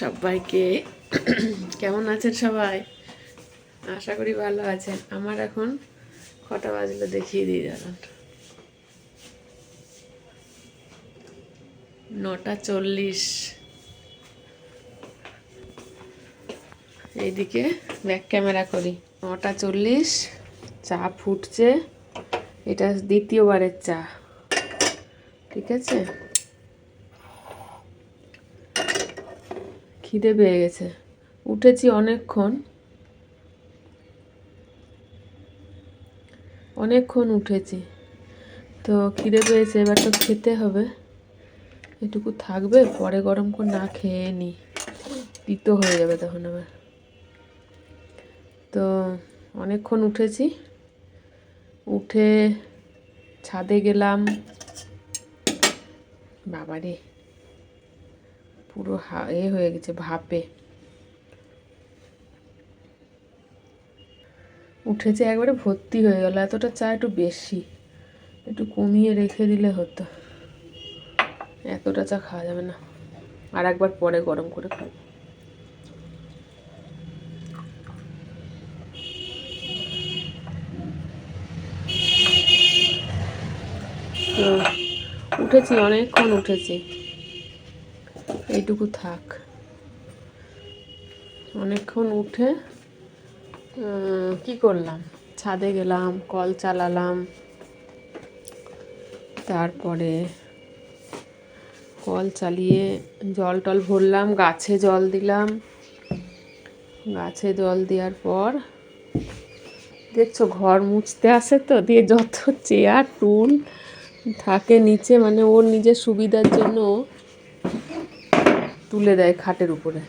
সবাইকে কেমন আছেন সবাই? আশা করি ভালো আছেন। আমার এখন কটা বাজলো দেখিয়ে দিয়ে যাবেন। 9:40। এইদিকে ব্যাক ক্যামেরা করি। 9:40, চা ফুটছে। এটা দ্বিতীয়বারের চা, ঠিক আছে। খিদে পেয়ে গেছে, উঠেছি অনেকক্ষণ উঠেছি তো খিদে পেয়েছে, এবার তো খেতে হবে। এটুকু থাকবে, পরে গরম করে না খেয়ে নিই, তিতো হয়ে যাবে তখন আবার। তো অনেকক্ষণ উঠেছি, উঠে ছাদে গেলাম। বাবারে পুরো হয়ে গেছে ভাপে। উঠেছে একবারে ভর্তি হয়ে গেল। এতটা চা একটু বেশি, একটু কমিয়ে রেখে দিলে হতো। এতটা চা খাওয়া যাবে না, আর একবার পরে গরম করে খাবো। তো উঠেছি, অনেকক্ষণ উঠেছি, এইটুকু থাক। অনেকক্ষণ উঠে কি করলাম, ছাদে গেলাম, কল চালালাম। তারপরে কল চালিয়ে জল টল ভরলাম, গাছে জল দিলাম। গাছে জল দেওয়ার পর দেখছো ঘর মুছতে আসে তো, দিয়ে যত চেয়ার টুল থাকে নিচে, মানে ওর নিজের সুবিধার জন্য তুলে দেয় খাটের উপরে।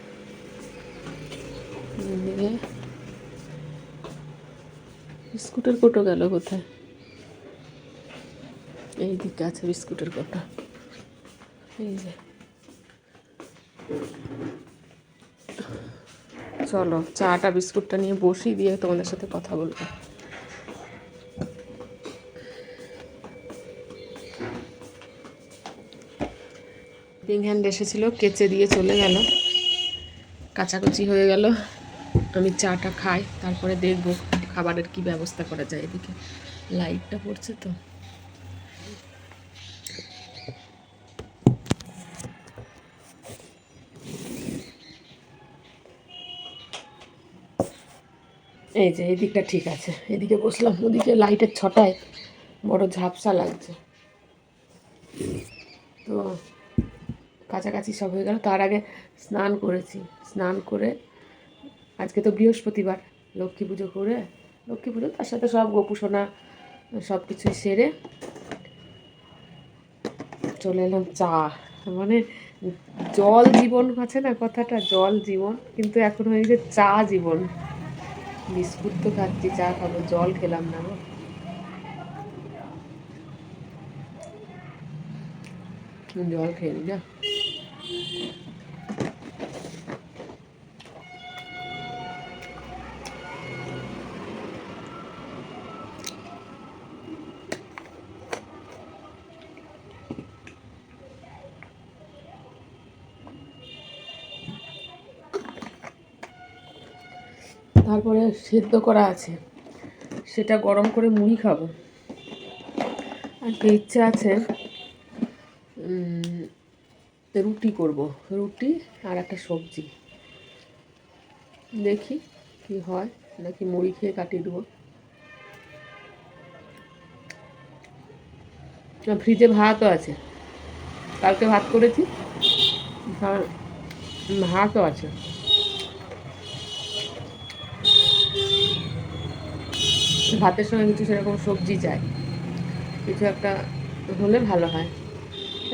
দিয়ে বিস্কুটের কোটো গেল কোথায়? এই দিকে আছে বিস্কুটের কোটো, এই যে। চলো চাটা বিস্কুটটা নিয়ে বসি, দিয়ে তোমাদের সাথে কথা বলবো। পিং হ্যান্ড এসেছিলো, কেচে দিয়ে চলে গেল, কাচাকুচি হয়ে গেল। আমি চাটা খাই, তারপরে দেখবো খাবারের কি ব্যবস্থা করা যায়। এদিকে লাইটটা পড়ছে তো। এই যে এই দিকটা ঠিক আছে, এদিকে বসলাম। ওদিকে লাইটের ছটায় বড় ঝাপসা লাগছে। তো কাছাকাছি সব হয়ে গেল। তার আগে স্নান করেছি, স্নান করে আজকে তো বৃহস্পতিবার, লক্ষ্মী পুজো করে, লক্ষ্মী পুজো তার সাথে সব গোপুসোনা সব কিছুই সেরে চলে এলাম চা। মানে জল জীবন আছে না কথাটা, জল জীবন, কিন্তু এখন হয়ে গেছে চা জীবন। বিস্কুট তো খাচ্ছি, চা খাবো, জল খেলাম না গো। জল খেয়ে নি না। তারপরে সেদ্ধ করা আছে, সেটা গরম করে মুড়ি খাবো। আজকে ইচ্ছা আছে রুটি করব, রুটি আর একটা সবজি। দেখি কি হয়, নাকি মুড়ি খেয়ে কাটিয়ে দেবো। ফ্রিজে ভাতও আছে, কালকে ভাত করেছি, ভাতও আছে। ভাতের সঙ্গে কিছু সেরকম সবজি চাই, কিছু একটা হলে ভালো হয়।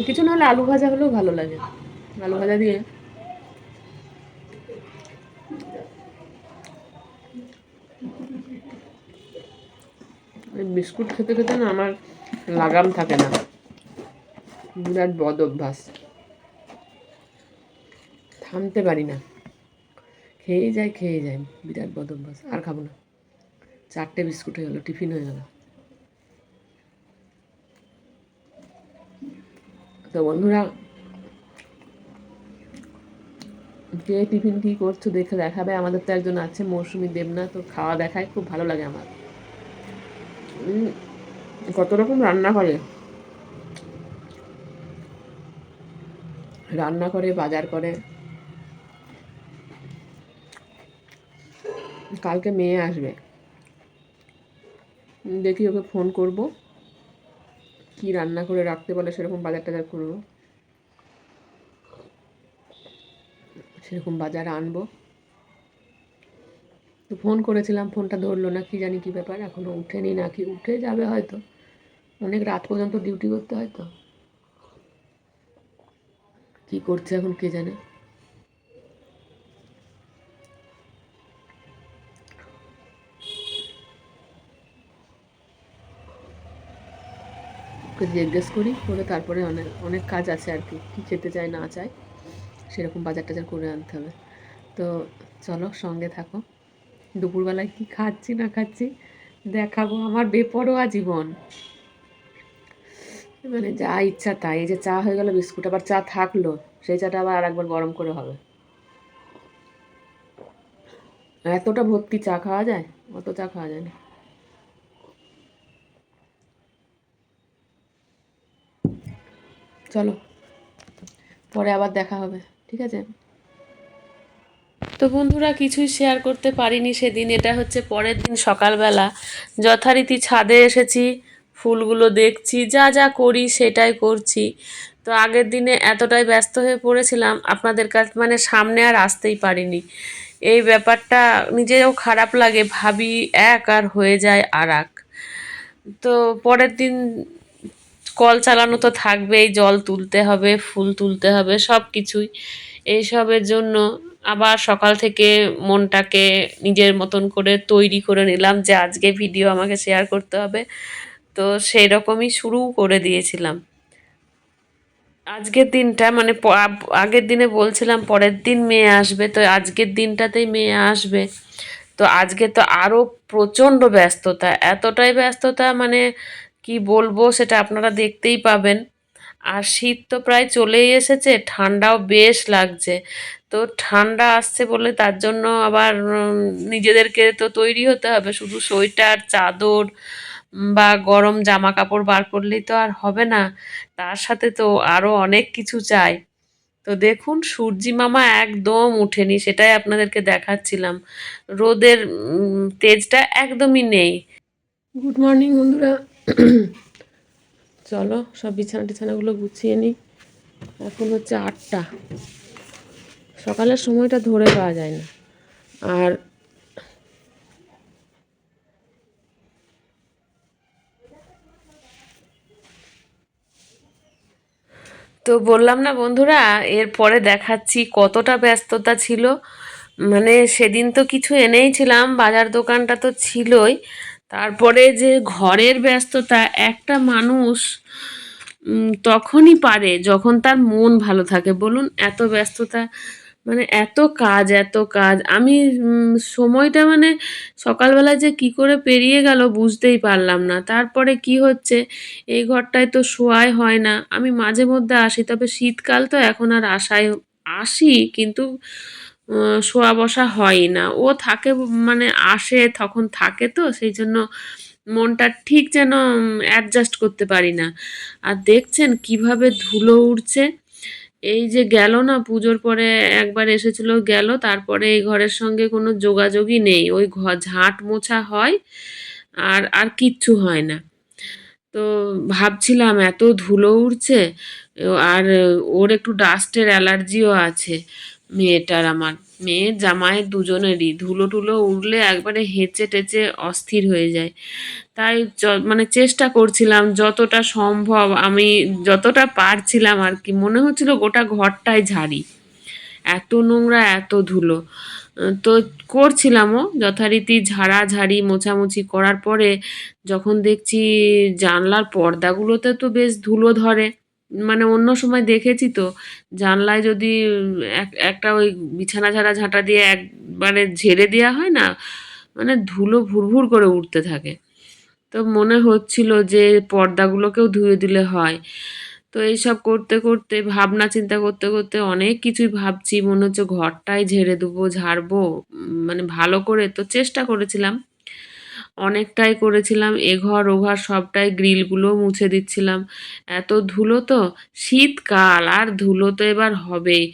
কিছু না হলে আলু ভাজা হলেও ভালো লাগে, আলু ভাজা দিয়ে। বিস্কুট খেতে খেতে না আমার লাগাম থাকে না, বিরাট বদ অভ্যাস, থামতে পারি না, খেয়ে যাই, বিরাট বদ অভ্যাস। আর খাবো না, 4টে বিস্কুট হয়ে গেলো, টিফিন হয়ে গেল। তো বন্ধুরা, কে টিফিন কী করছো দেখে দেখাবে। আমাদের তো একজন আছে মৌসুমী দেবনাথ, তো খাওয়া দেখায় খুব ভালো লাগে আমার। কত রকম রান্না করে, বাজার করে। কালকে মেয়ে আসবে, দেখি ওকে ফোন করব, কি রান্না করে রাখতে বলে সেরকম বাজার টাজার করবো, সেরকম বাজার আনবো। তো ফোন করেছিলাম, ফোনটা ধরলো না, কি জানি কী ব্যাপার, এখনও উঠেনি, নাকি উঠে যাবে হয়তো, অনেক রাত পর্যন্ত ডিউটি করতে হয় তো, কী করছে এখন কে জানে। ওকে জিজ্ঞেস করি, করে তারপরে অনেক অনেক কাজ আছে আর কি, কী খেতে চায় না চায় সেরকম বাজার টাজার করে আনতে হবে। তো চলো সঙ্গে থাকো, দুপুরবেলায় কি খাচ্ছি না খাচ্ছি দেখাবো। আমার বেপরোয়া জীবন, মানে যা ইচ্ছা তাই। এই যে চা হয়ে গেল, বিস্কুট, আবার চা থাকলো সেই চাটা আবার আরেকবার গরম করে হবে। এতটা ভর্তি চা খাওয়া যায়? অত চা খাওয়া যায় না। চলো পরে আবার দেখা হবে, ঠিক আছে। তো বন্ধুরা কিছুই শেয়ার করতে পারিনি সেদিন। এটা হচ্ছে পরের দিন সকালবেলা, যথারীতি ছাদে এসেছি, ফুলগুলো দেখছি, যা যা করি সেটাই করছি। তো আগের দিনে এতটাই ব্যস্ত হয়ে পড়েছিলাম আপনাদের কাছে, মানে সামনে আর আসতেই পারিনি। এই ব্যাপারটা নিজেও খারাপ লাগে, ভাবি এক আর হয়ে যায় আর এক। তো পরের দিন কল চালানো তো থাকবেই, জল তুলতে হবে, ফুল তুলতে হবে, সব কিছুই। এইসবের জন্য আবার সকাল থেকে মনটাকে নিজের মতন করে তৈরি করে নিলাম যে আজকে ভিডিও আমাকে শেয়ার করতে হবে। তো সেই রকমই শুরু করে দিয়েছিলাম। আজকের দিনটা মানে আগের দিনে বলছিলাম পরের দিন মেয়ে আসবে, তো আজকের দিনটাতেই মেয়ে আসবে। তো আজকে তো আরও প্রচণ্ড ব্যস্ততা, এতটাই ব্যস্ততা মানে কি বলবো সেটা আপনারা দেখতেই পাবেন। আর শীত তো প্রায় চলেই এসেছে, ঠান্ডাও বেশ লাগছে। তো ঠান্ডা আসছে বলে তার জন্য আবার নিজেদেরকে তো তৈরি হতে হবে, শুধু সোয়েটার, চাদর বা গরম জামা কাপড় বার করলেই তো আর হবে না, তার সাথে তো আরও অনেক কিছু চাই। তো দেখুন সূর্যি মামা একদম উঠেনি, সেটাই আপনাদেরকে দেখাচ্ছিলাম, রোদের তেজটা একদমই নেই। গুড মর্নিং বন্ধুরা, চলো সব বিছানা টিছানাগুলো গুছিয়ে নিই। এখন হচ্ছে 8টা, সকালের সময়টা ধরে পাওয়া যায় না। আর তো বললাম না বন্ধুরা, এরপরে দেখাচ্ছি কতটা ব্যস্ততা ছিল। মানে সেদিন তো কিছু এনেইছিলাম, বাজার দোকানটা তো ছিলই, তারপরে যে ঘরের ব্যস্ততা, একটা মানুষ তখনই পারে যখন তার মন ভালো থাকে, বলুন। এত ব্যস্ততা, মানে এত কাজ, এত কাজ। আমি সময়টা মানে সকালবেলা যে কি করে পেরিয়ে গেল বুঝতেই পারলাম না। তারপরে কি হচ্ছে, এই ঘরটায় তো শোয়াই হয় না, আমি মাঝে মধ্যে আসি, তবে শীতকাল তো এখন আর আসি কিন্তু শোয়া বসা হয় না। ও থাকে, মানে আসে তখন থাকে, তো সেই জন্য মনটা ঠিক যেন অ্যাডজাস্ট করতে পারি না। আর দেখছেন কিভাবে ধুলো উড়ছে। এই যে গেল না পুজোর পরে একবার এসেছিল, গেল, তারপরে এই ঘরের সঙ্গে কোনো যোগাযোগই নেই। ওই ঝাঁট মোছা হয়, আর আর কিচ্ছু হয় না। তো ভাবছিলাম এত ধুলো উড়ছে, আর ওর একটু ডাস্টের অ্যালার্জিও আছে, মেয়েটার, আমার মেয়ের জামাইয়ের দুজনেরই। ধুলো টুলো উড়লে একবারে হেঁচে টেচে অস্থির হয়ে যায়। তাই মানে চেষ্টা করছিলাম যতটা সম্ভব, আমি যতটা পারছিলাম আর কি, মনে হচ্ছিল গোটা ঘরটাই ঝাড়ি, এত নোংরা, এত ধুলো। তো করছিলামও যথারীতি ঝাড়াঝাড়ি মোছামুছি করার পরে যখন দেখছি জানলার পর্দাগুলোতে তো বেশ ধুলো ধরে, মানে অন্য সময় দেখেছি তো জানলায় যদি একটা ওই বিছানা ঝাড়া ঝাঁটা দিয়ে একবারে ঝেড়ে দেওয়া হয় না, মানে ধুলো ভুরভুর করে উঠতে থাকে। তো মনে হচ্ছিল যে পর্দাগুলোকেও ধুয়ে দিলে হয়। তো তো এইসব করতে করতে ভাবনা চিন্তা করতে করতে অনেক কিছুই ভাবছি, মনে হচ্ছে ঘরটাই ঝেড়ে দেবো, ঝাড়বো, মানে ভালো করে তো চেষ্টা করেছিলাম, অনেকটাই করেছিলাম, এঘর ওঘর সবটাই গ্রিলগুলো মুছে দিচ্ছিলাম। এত ধুলো তো, শীতকাল আর ধুলো তো এবার হবেই।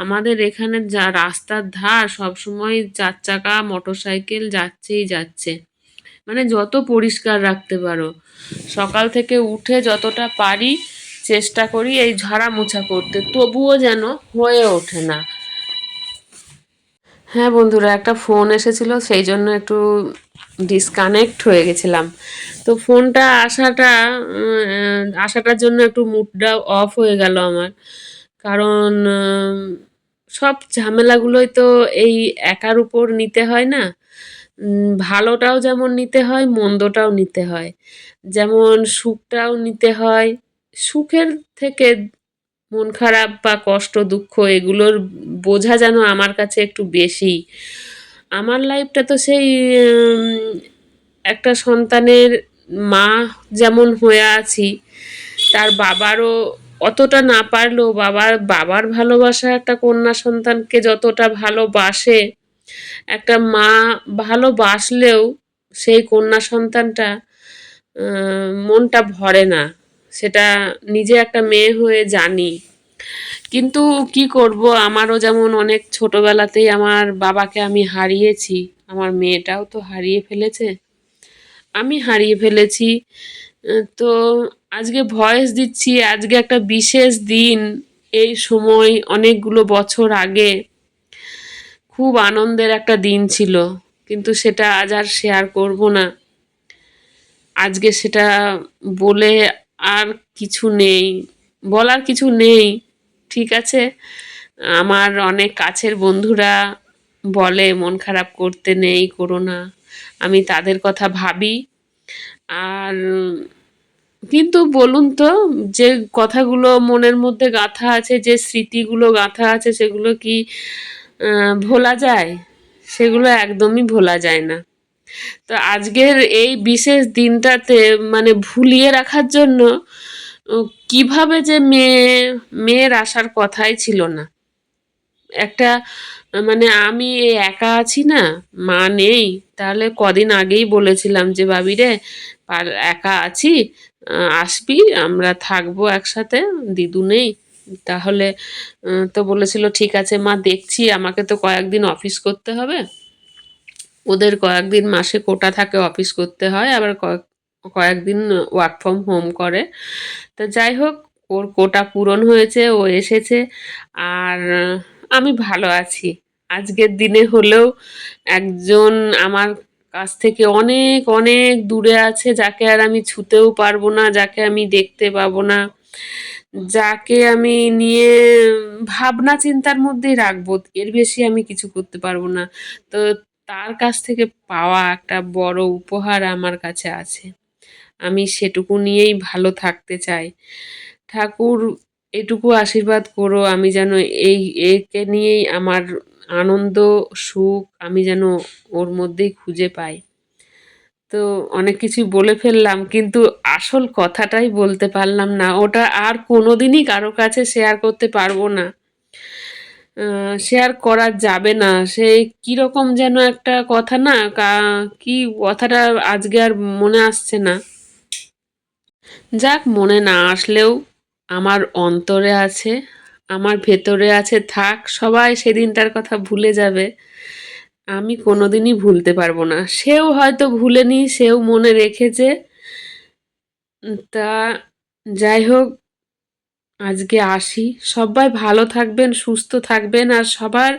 আমাদের এখানে যা রাস্তার ধার সবসময় 4 চাকা মোটর সাইকেল যাচ্ছেই যাচ্ছে, মানে যত পরিষ্কার রাখতে পারো। সকাল থেকে উঠে যতটা পারি চেষ্টা করি এই ঝাড়া মোছা করতে, তবুও যেন হয়ে ওঠে না। হ্যাঁ বন্ধুরা, একটা ফোন এসেছিল, সেই জন্য একটু ডিসকানেক্ট হয়ে গেছিলাম। তো ফোনটা আসাটার জন্য একটু মুডটা অফ হয়ে গেল আমার। কারণ সব ঝামেলাগুলোই তো এই একার উপর নিতে হয় না। ভালোটাও যেমন নিতে হয়, মন্দটাও নিতে হয়। যেমন সুখটাও নিতে হয়, সুখের থেকে মন খারাপ বা কষ্ট দুঃখ এগুলোর বোঝা যেন আমার কাছে একটু বেশি। আমার লাইফটা তো সেই একটা সন্তানের মা যেমন হয়ে আছি, তার বাবারও অতটা না পারলেও বাবার ভালোবাসা একটা কন্যা সন্তানকে যতটা ভালোবাসে, একটা মা ভালোবাসলেও সেই কন্যা সন্তানটা মনটা ভরে না। সেটা নিজে একটা মেয়ে হয়ে জানি। কিন্তু কি করব, আমারও যেমন অনেক ছোটবেলাতেই আমার বাবাকে আমি হারিয়েছি, আমার মেয়েটাও তো হারিয়ে ফেলেছে, আমি হারিয়ে ফেলেছি। তো আজকে ভয়েস দিচ্ছি, আজকে একটা বিশেষ দিন। এই সময় অনেকগুলো বছর আগে খুব আনন্দের একটা দিন ছিল, কিন্তু সেটা আজ আর শেয়ার করব না। আজকে সেটা বলে আর কিছু নেই, বলার কিছু নেই। ঠিক আছে, আমার অনেক কাছের বন্ধুরা বলে মন খারাপ করতে নেই, করো না, আমি তাদের কথা ভাবি। আর কিন্তু বলুন তো, যে কথাগুলো মনের মধ্যে গাঁথা আছে, যে স্মৃতিগুলো গাঁথা আছে, সেগুলো কি ভোলা যায়? সেগুলো একদমই ভোলা যায় না। তো আজকের এই বিশেষ দিনটাতে মানে ভুলিয়ে রাখার জন্য কিভাবে যে মেয়ের আসার কথাই ছিল না। একটা মানে আমি এই একা আছি না, মা নেই, তাহলে কদিন আগেই বলেছিলাম যে বাবি রে, একা আছি, আসবি, আমরা থাকবো একসাথে, দিদু নেই। তাহলে তো বলেছিল ঠিক আছে মা, দেখছি, আমাকে তো কয়েকদিন অফিস করতে হবে, ওদের কয়েকদিন মাসে কোটা থাকে, অফিস করতে হয়, আবার কয়েকদিন ওয়ার্ক ফ্রম হোম করে। তো যাই হোক, ওর কোটা পূরণ হয়েছে, ও এসেছে, আর আমি ভালো আছি। আজকের দিনে হলেও একজন আমার কাছ থেকে অনেক অনেক দূরে আছে, যাকে আর আমি ছুতেও পারবো না, যাকে আমি দেখতে পাবো না, যাকে আমি নিয়ে ভাবনা চিন্তার মধ্যেই রাখবো, এর বেশি আমি কিছু করতে পারবো না। তো তার কাছ থেকে পাওয়া একটা বড় উপহার আমার কাছে আছে, আমি সেটুকু নিয়েই ভালো থাকতে চাই। ঠাকুর এটুকু আশীর্বাদ করো, আমি যেন একে নিয়েই আমার আনন্দ সুখ আমি যেন ওর মধ্যেই খুঁজে পাই। তো অনেক কিছুই বলে ফেললাম, কিন্তু আসল কথাটাই বলতে পারলাম না, ওটা আর কোনোদিনই কারো কাছে শেয়ার করতে পারবো না, শেয়ার করা যাবে না। সেই কীরকম যেন একটা কথা না, কি কথাটা আজকে আর মনে আসছে না। যাক, মনে না আসলেও আমার অন্তরে আছে, আমার ভেতরে আছে, থাক, সবাই সেদিনটার কথা ভুলে যাবে, আমি কোনোদিনই ভুলতে পারবো না। সেও হয়তো ভুলেনি, সেও মনে রেখেছে। তা যাই হোক, আজকে আসি, সবাই ভালো থাকবেন, সুস্থ থাকবেন, আর সবার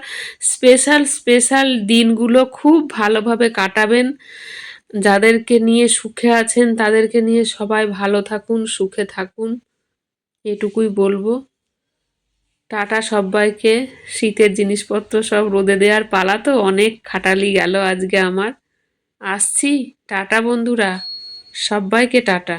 স্পেশাল স্পেশাল দিনগুলো খুব ভালোভাবে কাটাবেন। যাদেরকে নিয়ে সুখে আছেন তাদেরকে নিয়ে সবাই ভালো থাকুন, সুখে থাকুন, এটুকুই বলবো। টাটা সব্বাইকে। শীতের জিনিসপত্র সব রোদে দেওয়ার পালা, তো অনেক খাটালি গেল আজকে আমার। আসছি, টাটা বন্ধুরা, সব্বাইকে টাটা।